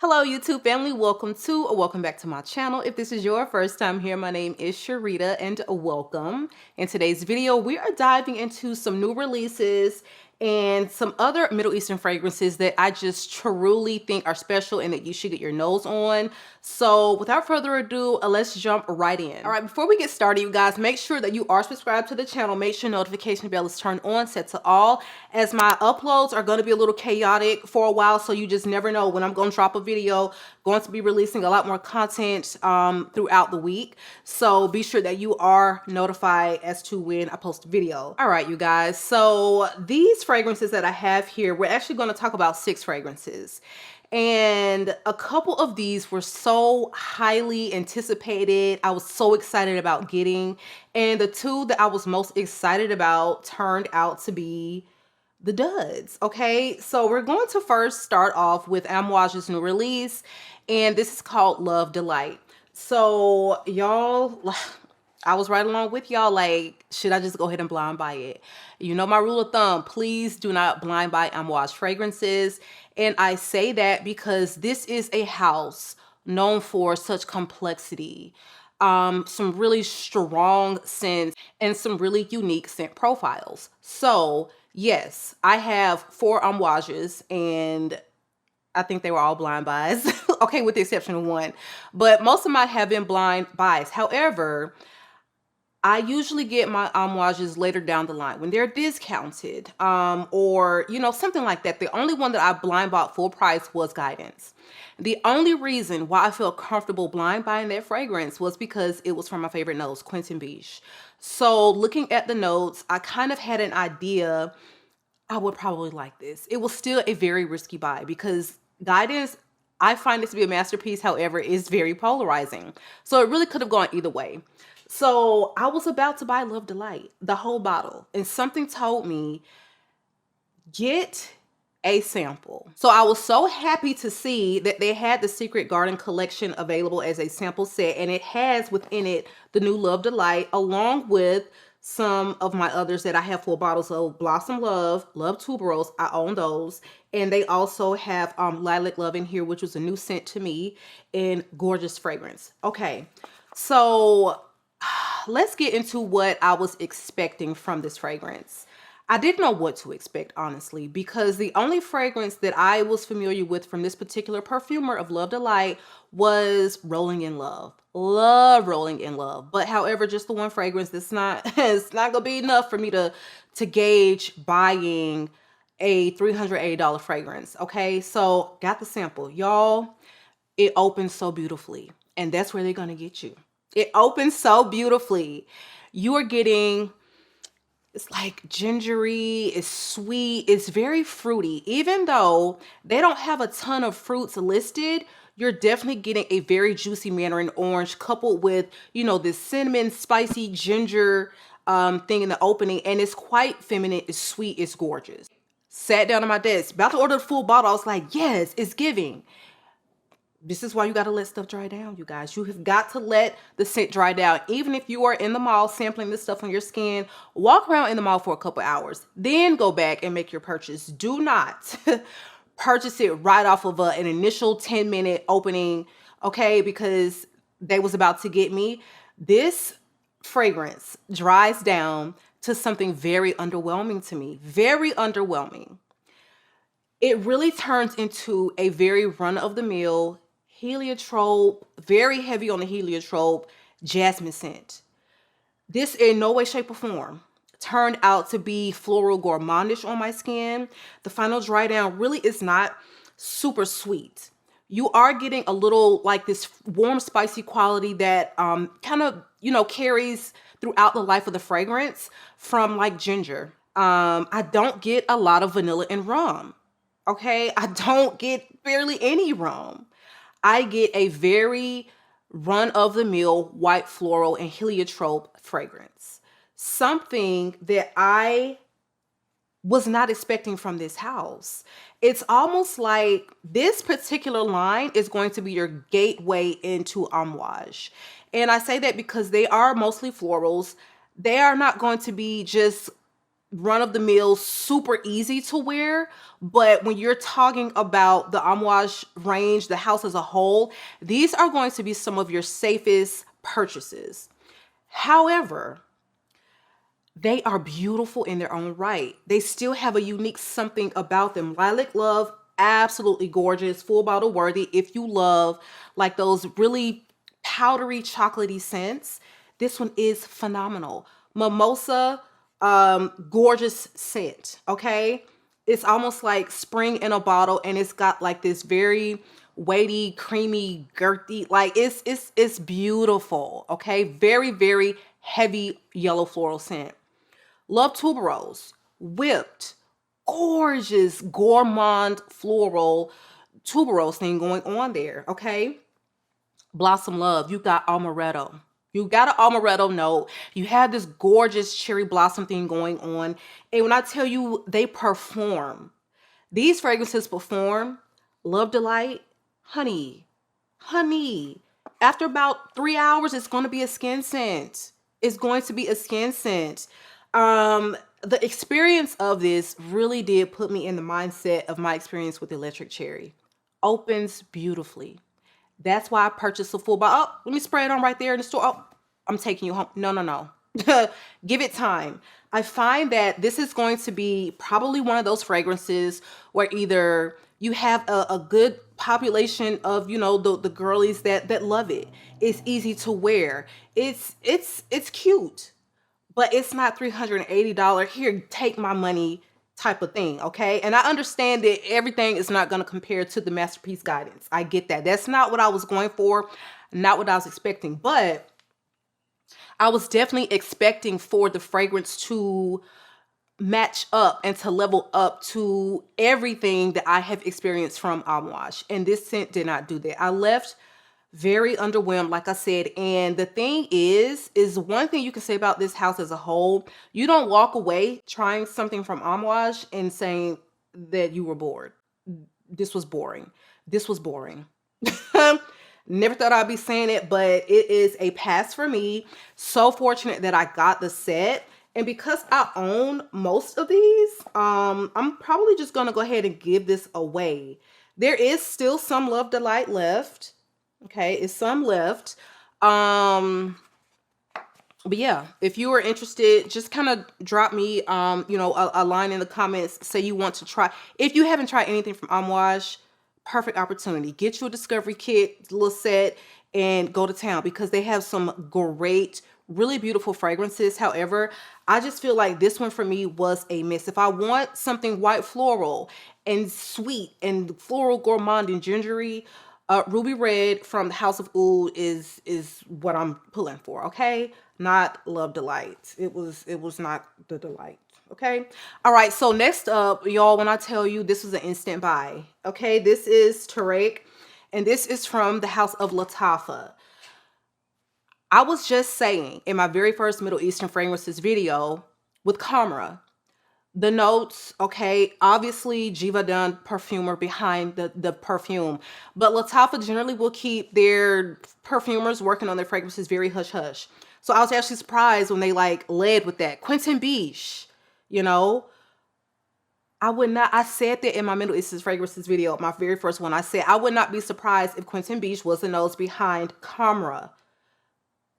Hello YouTube family, welcome to or welcome back to my channel. If this is your first time here, my name is Sharita and welcome. In today's video, we are diving into some new releases and some other Middle Eastern fragrances that I just truly think are special and that you should get your nose on. So without further ado, let's jump right in. All right, before we get started, you guys, make sure that you are subscribed to the channel. Make sure notification bell is turned on, set to all, as my uploads are going to be a little chaotic for a while. So you just never know when I'm going to drop a video. Going to be releasing a lot more content throughout the week. So be sure that you are notified as to when I post a video. All right, you guys. So these fragrances that I have here, we're actually going to talk about 6 fragrances. And a couple of these were so highly anticipated. I was so excited about getting. And the 2 that I was most excited about turned out to be the duds. Okay, so we're going to first start off with Amouage's new release, and this is called Love Delight. So y'all, I was right along with y'all, like, should I just go ahead and blind buy it? You know my rule of thumb, please do not blind buy Amouage fragrances. And I say that because this is a house known for such complexity, some really strong scents, and some really unique scent profiles. So yes, I have 4 Amouages, and I think they were all blind buys. Okay, with the exception of 1. But most of mine have been blind buys. However, I usually get my Amouages later down the line when they're discounted, or, you know, something like that. The only one that I blind bought full price was Guidance. The only reason why I feel comfortable blind buying that fragrance was because it was from my favorite nose, Quinton Beach. So looking at the notes, I kind of had an idea I would probably like this. It was still a very risky buy because Guidance, I find it to be a masterpiece. However, is very polarizing. So it really could have gone either way. So I was about to buy Love Delight, the whole bottle, and something told me, get a sample. So I was so happy to see that they had the Secret Garden collection available as a sample set, and it has within it the new Love Delight, along with some of my others that I have 4 bottles of. Blossom Love, Love Tuberose, I own those. And they also have Lilac Love in here, which was a new scent to me, and gorgeous fragrance. Okay, so let's get into what I was expecting from this fragrance. I didn't know what to expect, honestly, because the only fragrance that I was familiar with from this particular perfumer of Love Delight was Rolling in Love. Love Rolling in Love. But however, just the one fragrance, that's not, it's not gonna be enough for me to gauge buying a $380 fragrance. Okay, so got the sample. Y'all, it opens so beautifully, and that's where they're gonna get you. It opens so beautifully. You are getting, it's like gingery, it's sweet, it's very fruity. Even though they don't have a ton of fruits listed, you're definitely getting a very juicy mandarin orange coupled with, you know, this cinnamon, spicy ginger thing in the opening. And it's quite feminine, it's sweet, it's gorgeous. Sat down at my desk, about to order the full bottle. I was like, yes, it's giving. This is why you got to let stuff dry down, you guys. You have got to let the scent dry down. Even if you are in the mall sampling this stuff on your skin, walk around in the mall for a couple hours, then go back and make your purchase. Do not purchase it right off of an initial 10-minute opening, okay? Because they was about to get me. This fragrance dries down to something very underwhelming to me. Very underwhelming. It really turns into a very run-of-the-mill heliotrope, very heavy on the heliotrope, jasmine scent. This in no way, shape, or form turned out to be floral gourmandish on my skin. The final dry down really is not super sweet. You are getting a little like this warm, spicy quality that kind of, you know, carries throughout the life of the fragrance from like ginger. I don't get a lot of vanilla and rum. Okay, I don't get barely any rum. I get a very run-of-the-mill white floral and heliotrope fragrance. Something that I was not expecting from this house. It's almost like this particular line is going to be your gateway into Amouage. And I say that because they are mostly florals. They are not going to be just run-of-the-mill, super easy to wear. But when you're talking about the Amouage range, the house as a whole, these are going to be some of your safest purchases. However, they are beautiful in their own right. They still have a unique something about them. Lilac Love, absolutely gorgeous, full bottle worthy. If you love like those really powdery chocolatey scents, this one is phenomenal. Mimosa, gorgeous scent, okay? It's almost like spring in a bottle, and it's got like this very weighty, creamy, girthy, like it's beautiful, okay? Very, very heavy yellow floral scent. Love Tuberose, whipped, gorgeous, gourmand floral tuberose thing going on there, okay? Blossom Love, you got amaretto. You got an amaretto note. You have this gorgeous cherry blossom thing going on. And when I tell you they perform, these fragrances perform. Love Delight, honey, honey. After about 3 hours, it's going to be a skin scent. It's going to be a skin scent. The experience of this really did put me in the mindset of my experience with Electric Cherry. Opens beautifully. That's why I purchased a full bottle. Oh, let me spray it on right there in the store. Oh, I'm taking you home. No, no, no. Give it time. I find that this is going to be probably one of those fragrances where either you have a good population of, you know, the girlies that love it. It's easy to wear. It's cute, but it's not $380. Here, take my money type of thing, okay? And I understand that everything is not going to compare to the Masterpiece Guidance. I get that. That's not what I was going for, not what I was expecting, but I was definitely expecting for the fragrance to match up and to level up to everything that I have experienced from Amouage. And this scent did not do that. I left very underwhelmed, like I said. And the thing is one thing you can say about this house as a whole, you don't walk away trying something from Amouage and saying that you were bored. This was boring. This was boring. Never thought I'd be saying it, but it is a pass for me. So fortunate that I got the set. And because I own most of these, I'm probably just going to go ahead and give this away. There is still some Love Delight left. Okay, it's some left. But yeah, if you are interested, just kind of drop me, you know, a line in the comments. Say you want to try. If you haven't tried anything from Amouage, perfect opportunity. Get you a discovery kit, little set, and go to town because they have some great, really beautiful fragrances. However, I just feel like this one for me was a miss. If I want something white floral and sweet and floral gourmand and gingery, Ruby Red from the House of Oud is what I'm pulling for, okay? Not Love Delight. It was not the delight, okay? All right, so next up, y'all, when I tell you this was an instant buy, okay? This is Teriaq, and this is from the House of Lattafa. I was just saying in my very first Middle Eastern fragrances video with Camera, the notes, okay, obviously Givaudan perfumer behind the perfume, but Lattafa generally will keep their perfumers working on their fragrances very hush-hush. So I was actually surprised when they like led with that. Quinton Beach, you know, I said that in my Middle Eastern fragrances video, my very first one, I said I would not be surprised if Quinton Beach was the nose behind Camera.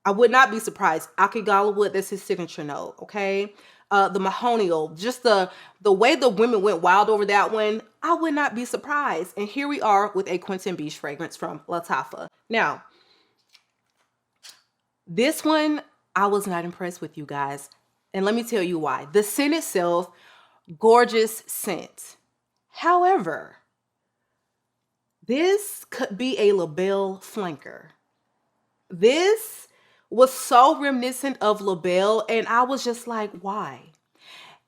I would not be surprised. Akigala Wood, that's his signature note, okay? The Mahoney, just the way the women went wild over that one, I would not be surprised. And here we are with a Quinton Beach fragrance from Lattafa. Now, this one, I was not impressed with, you guys. And let me tell you why. The scent itself, gorgeous scent. However, this could be a LaBelle flanker. This was so reminiscent of LaBelle, and I was just like, why?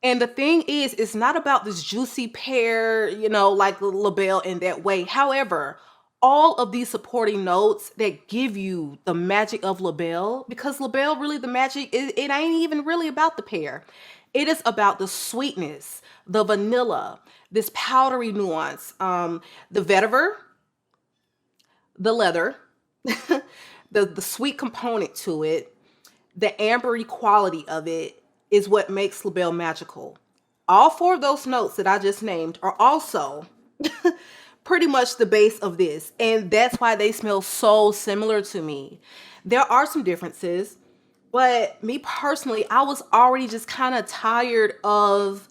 And the thing is, it's not about this juicy pear, you know, like LaBelle in that way. However, all of these supporting notes that give you the magic of LaBelle, because LaBelle really, the magic, it ain't even really about the pear. It is about the sweetness, the vanilla, this powdery nuance, the vetiver, the leather, the sweet component to it, the ambery quality of it, is what makes LaBelle magical. All four of those notes that I just named are also pretty much the base of this. And that's why they smell so similar to me. There are some differences, but me personally, I was already just kind of tired of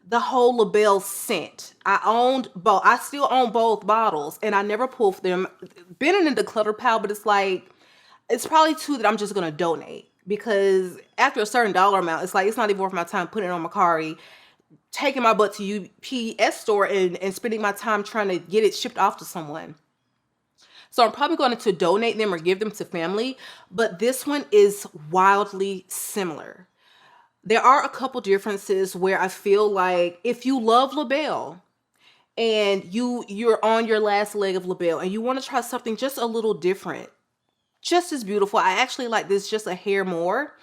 the whole LaBelle scent. I still own both bottles and I never pulled them. Been in the declutter pile, but it's like, it's probably two that I'm just going to donate because after a certain dollar amount, it's like, it's not even worth my time putting it on Macari, taking my butt to UPS store and spending my time trying to get it shipped off to someone. So I'm probably going to donate them or give them to family, but this one is wildly similar. There are a couple differences where I feel like if you love LaBelle and you're on your last leg of LaBelle and you want to try something just a little different, just as beautiful. I actually like this just a hair more.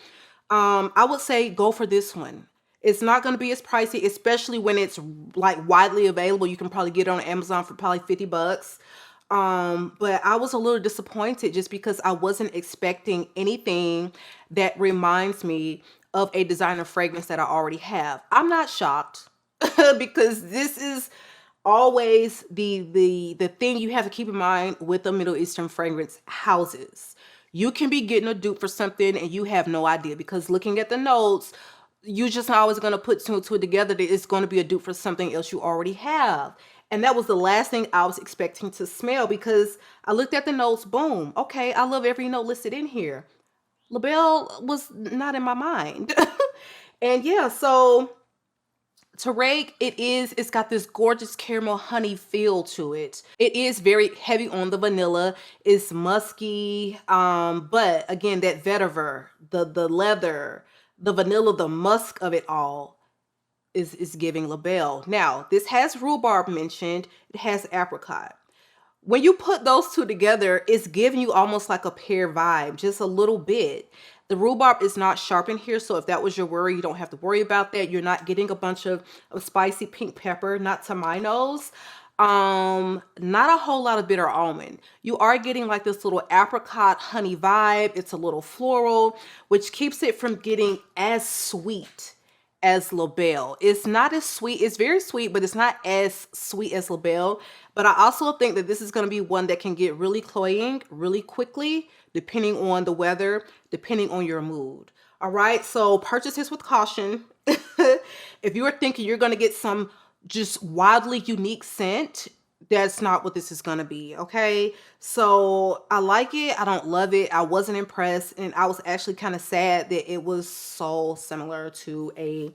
I would say go for this one. It's not going to be as pricey, especially when it's like widely available. You can probably get it on Amazon for probably 50 bucks. But I was a little disappointed just because I wasn't expecting anything that reminds me of a designer fragrance that I already have. I'm not shocked because this is always the thing you have to keep in mind with the Middle Eastern fragrance houses. You can be getting a dupe for something and you have no idea because looking at the notes, you just always going to put two and two together that it's going to be a dupe for something else you already have. And that was the last thing I was expecting to smell because I looked at the notes, boom, okay, I love every note listed in here. LaBelle was not in my mind. And yeah, so Teriaq, it's got this gorgeous caramel honey feel to it. It is very heavy on the vanilla. It's musky, but again, that vetiver, the leather, the vanilla, the musk of it all is giving LaBelle. Now, this has rhubarb mentioned. It has apricot. When you put those two together, it's giving you almost like a pear vibe, just a little bit. The rhubarb is not sharp in here, so if that was your worry, you don't have to worry about that. You're not getting a bunch of spicy pink pepper, not to my nose. Not a whole lot of bitter almond. You are getting like this little apricot honey vibe. It's a little floral, which keeps it from getting as sweet as LaBelle. It's not as sweet. It's very sweet, but it's not as sweet as LaBelle. But I also think that this is going to be one that can get really cloying really quickly, depending on the weather, depending on your mood. All right, so purchase this with caution. If you are thinking you're going to get some just wildly unique scent, that's not what this is going to be. Okay, so I like it. I don't love it. I wasn't impressed, and I was actually kind of sad that it was so similar to a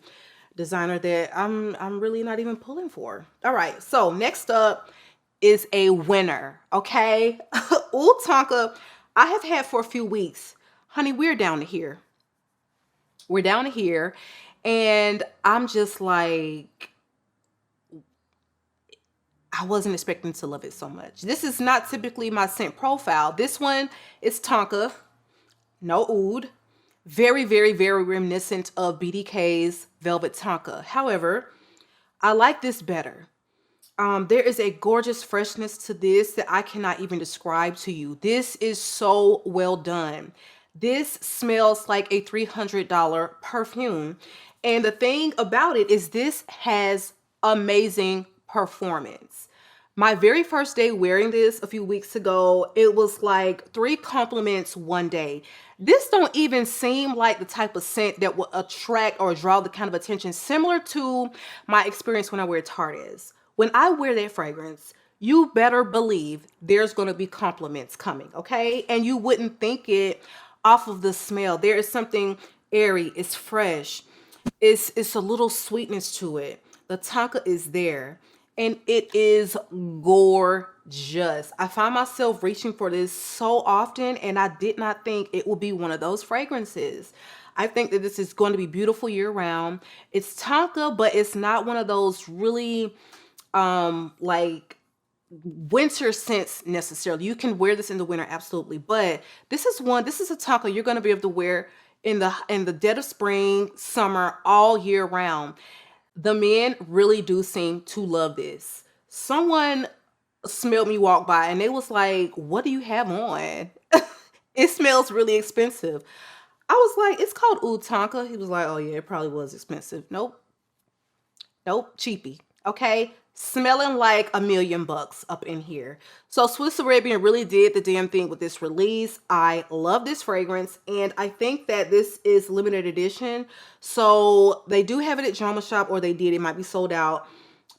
designer that I'm really not even pulling for. All right, so next up is a winner. Okay, Ooh, Tonka, I have had for a few weeks. Honey, we're down to here. We're down to here, and I'm just like, I wasn't expecting to love it so much. This is not typically my scent profile. This one is Tonka, no oud. Very, very, very reminiscent of BDK's Velvet Tonka. However, I like this better. There is a gorgeous freshness to this that I cannot even describe to you. This is so well done. This smells like a $300 perfume. And the thing about it is this has amazing performance. My very first day wearing this a few weeks ago, it was like 3 compliments one day. This don't even seem like the type of scent that will attract or draw the kind of attention similar to my experience when I wear Tardes. When I wear that fragrance, you better believe there's going to be compliments coming, okay? And you wouldn't think it off of the smell. There is something airy, it's fresh, it's a little sweetness to it. The Tonka is there. And it is gorgeous. I find myself reaching for this so often, and I did not think it would be one of those fragrances. I think that this is going to be beautiful year round. It's Tonka, but it's not one of those really like winter scents necessarily. You can wear this in the winter, absolutely. But this is a Tonka you're going to be able to wear in the dead of spring, summer, all year round. The men really do seem to love this. Someone smelled me walk by and they was like, what do you have on? It smells really expensive. I was like, it's called Tonka. He was like, oh yeah, it probably was expensive. Nope. Nope, cheapy. Okay, smelling like $1,000,000 up in here. So Swiss Arabian really did the damn thing with this release. I love this fragrance, and I think that this is limited edition. So they do have it at Drama Shop, or they did. It might be sold out.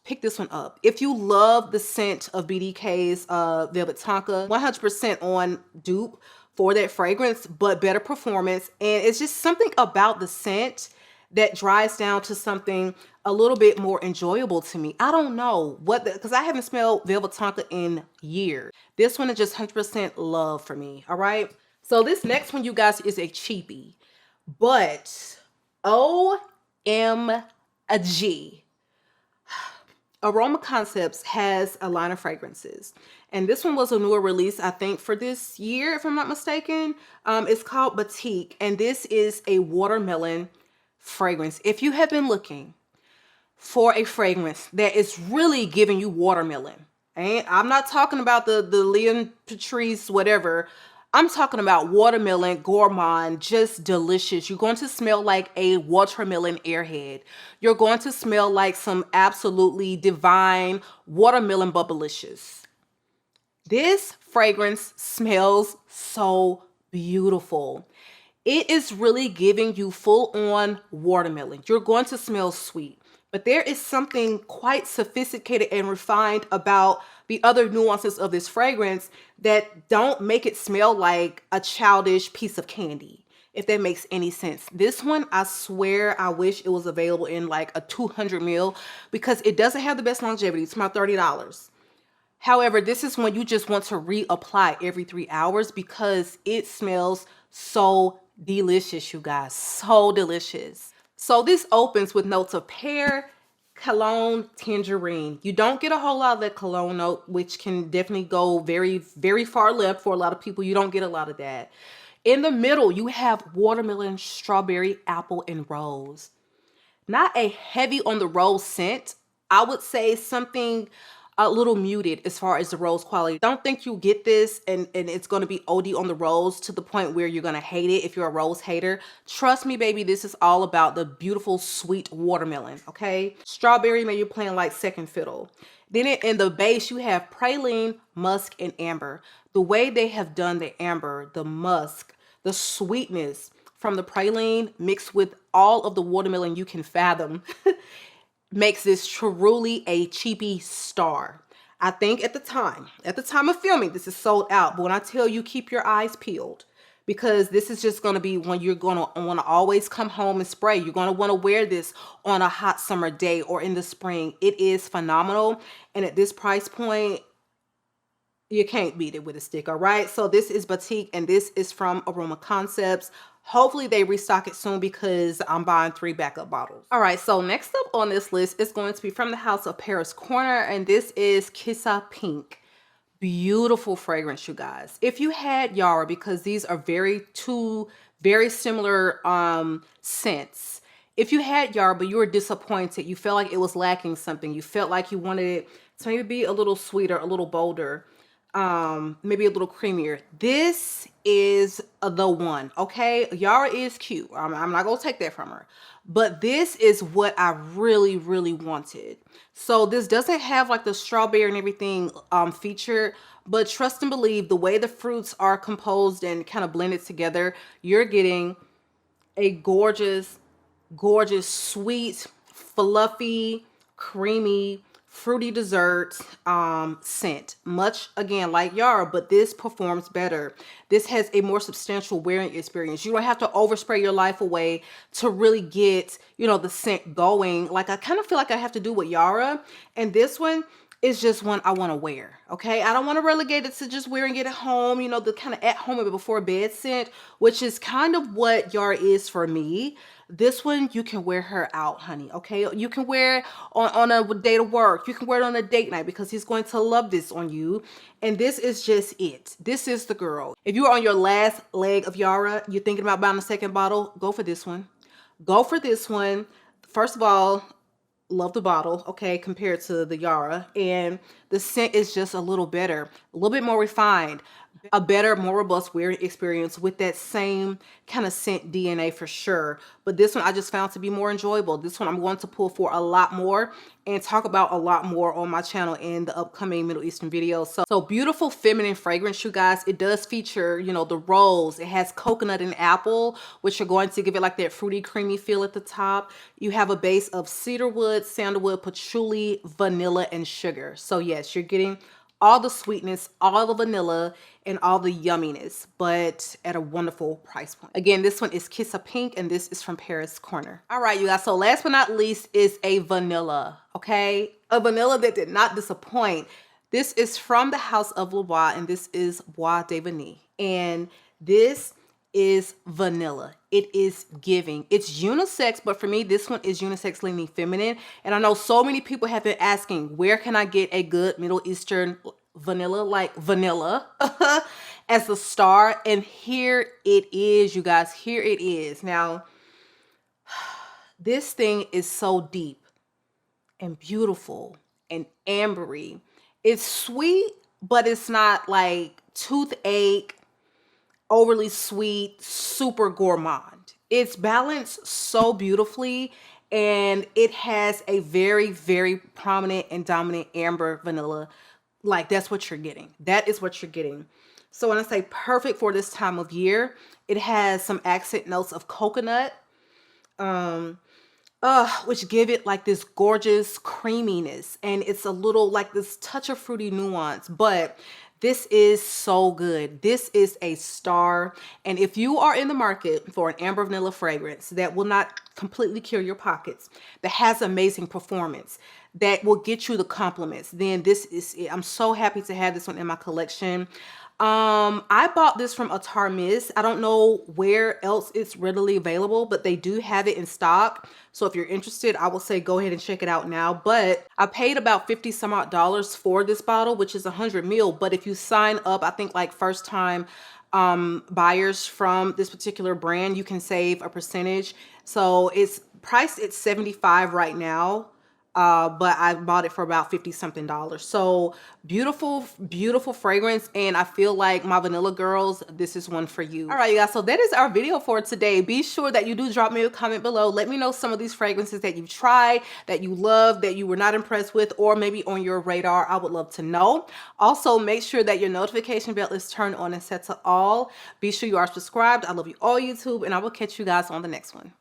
Pick this one up. If you love the scent of BDK's Velvet Tonka, 100% on dupe for that fragrance, but better performance. And it's just something about the scent that dries down to something a little bit more enjoyable to me. I don't know what, because I haven't smelled Velvet Tonka in years. This one is just 100% love for me, all right? So this next one, you guys, is a cheapie, but OMG. Aroma Concepts has a line of fragrances, and this one was a newer release, I think, for this year, if I'm not mistaken. It's called BATIKH, and this is a watermelon fragrance. If you have been looking for a fragrance that is really giving you watermelon, and I'm not talking about the Leon Patrice whatever, I'm talking about watermelon, gourmand, just delicious. You're going to smell like a watermelon airhead. You're going to smell like some absolutely divine watermelon bubblicious. This fragrance smells so beautiful. It is really giving you full on watermelon. You're going to smell sweet, but there is something quite sophisticated and refined about the other nuances of this fragrance that don't make it smell like a childish piece of candy, if that makes any sense. This one, I swear, I wish it was available in like a 200 ml, because it doesn't have the best longevity. It's about $30. However, this is when you just want to reapply every 3 hours, because it smells so delicious, you guys. So delicious. So this opens with notes of pear, cologne, tangerine. You don't get a whole lot of that cologne note, which can definitely go very, very far left for a lot of people. You don't get a lot of that. In the middle, you have watermelon, strawberry, apple, and rose. Not a heavy on the rose scent. I would say something a little muted as far as the rose quality. Don't think you'll get this and it's going to be OD on the rose to the point where you're going to hate it if you're a rose hater. Trust me, baby, this is all about the beautiful, sweet watermelon, okay? Strawberry, maybe you're playing like second fiddle. Then in the base, you have praline, musk, and amber. The way they have done the amber, the musk, the sweetness from the praline mixed with all of the watermelon you can fathom makes this truly a cheapie star. I think at the time of filming, this is sold out. But when I tell you, keep your eyes peeled, because this is just going to be when you're going to want to always come home and spray. You're going to want to wear this on a hot summer day or in the spring. It is phenomenal. And at this price point, you can't beat it with a stick, all right? So this is BATIKH, and this is from Aroma Concepts. Hopefully they restock it soon, because I'm buying 3 backup bottles. All right, so next up on this list is going to be from the House of Paris Corner, and this is QISSA Pink. Beautiful fragrance, you guys. If you had Yara, because these are two very similar scents. If you had Yara, but you were disappointed, you felt like it was lacking something, you felt like you wanted it to maybe be a little sweeter, a little bolder, maybe a little creamier, this is the one. Okay, Yara is cute. I'm not gonna take that from her, but this is what I really, really wanted. So this doesn't have like the strawberry and everything featured, but trust and believe, the way the fruits are composed and kind of blended together, you're getting a gorgeous, gorgeous, sweet, fluffy, creamy, fruity dessert scent. Much again like Yara, but this performs better. This has a more substantial wearing experience. You don't have to overspray your life away to really get, you know, the scent going, like I kind of feel like I have to do with Yara. And this one is just one I want to wear. Okay, I don't want to relegate it to just wearing it at home, you know, the kind of at home and before bed scent, which is kind of what Yara is for me. This one, you can wear her out, honey. Okay, you can wear it on a day to work. You can wear it on a date night, because he's going to love this on you. And this is just it. This is the girl. If you're on your last leg of Yara, you're thinking about buying a second bottle, go for this one. Go for this one. First of all, love the bottle, okay, compared to the Yara, and the scent is just a little better, a little bit more refined, a better, more robust wearing experience with that same kind of scent DNA for sure. But this one I just found to be more enjoyable. This one I'm going to pull for a lot more and talk about a lot more on my channel in the upcoming Middle Eastern videos. So beautiful feminine fragrance, you guys. It does feature, you know, the rose. It has coconut and apple, which are going to give it like that fruity, creamy feel at the top. You have a base of cedarwood, sandalwood, patchouli, vanilla, and sugar. So yes, you're getting all the sweetness, all the vanilla, and all the yumminess, but at a wonderful price point. Again, this one is QISSA Pink, and this is from Paris Corner. All right, you guys, so last but not least is a vanilla, okay? A vanilla that did not disappoint. This is from the House of Bois, and this is Bois de Vanille. And this is vanilla. It is giving. It's unisex, but for me, this one is unisex leaning feminine. And I know so many people have been asking, where can I get a good Middle Eastern vanilla, like vanilla as the star? And here it is, you guys. Here it is. Now, this thing is so deep and beautiful and ambery. It's sweet, but it's not like toothache, overly sweet, super gourmand. It's balanced so beautifully, and it has a very, very prominent and dominant amber vanilla. Like, that's what you're getting. That is what you're getting. So when I say perfect for this time of year, it has some accent notes of coconut, which give it like this gorgeous creaminess, and it's a little like this touch of fruity nuance, but this is so good. This is a star. And if you are in the market for an amber vanilla fragrance that will not completely kill your pockets, that has amazing performance, that will get you the compliments, then this is it. I'm so happy to have this one in my collection. I bought this from Miss. I don't know where else it's readily available, but they do have it in stock. So if you're interested, I will say go ahead and check it out now. But I paid about 50 some odd dollars for this bottle, which is 100 ml. But if you sign up, I think like first time buyers from this particular brand, you can save a percentage. So it's priced at $75 right now. But I bought it for about 50 something dollars. So beautiful, beautiful fragrance. And I feel like my vanilla girls, this is one for you. All right, you guys. So that is our video for today. Be sure that you do drop me a comment below. Let me know some of these fragrances that you've tried, that you love, that you were not impressed with, or maybe on your radar. I would love to know. Also, make sure that your notification bell is turned on and set to all. Be sure you are subscribed. I love you all, YouTube, and I will catch you guys on the next one.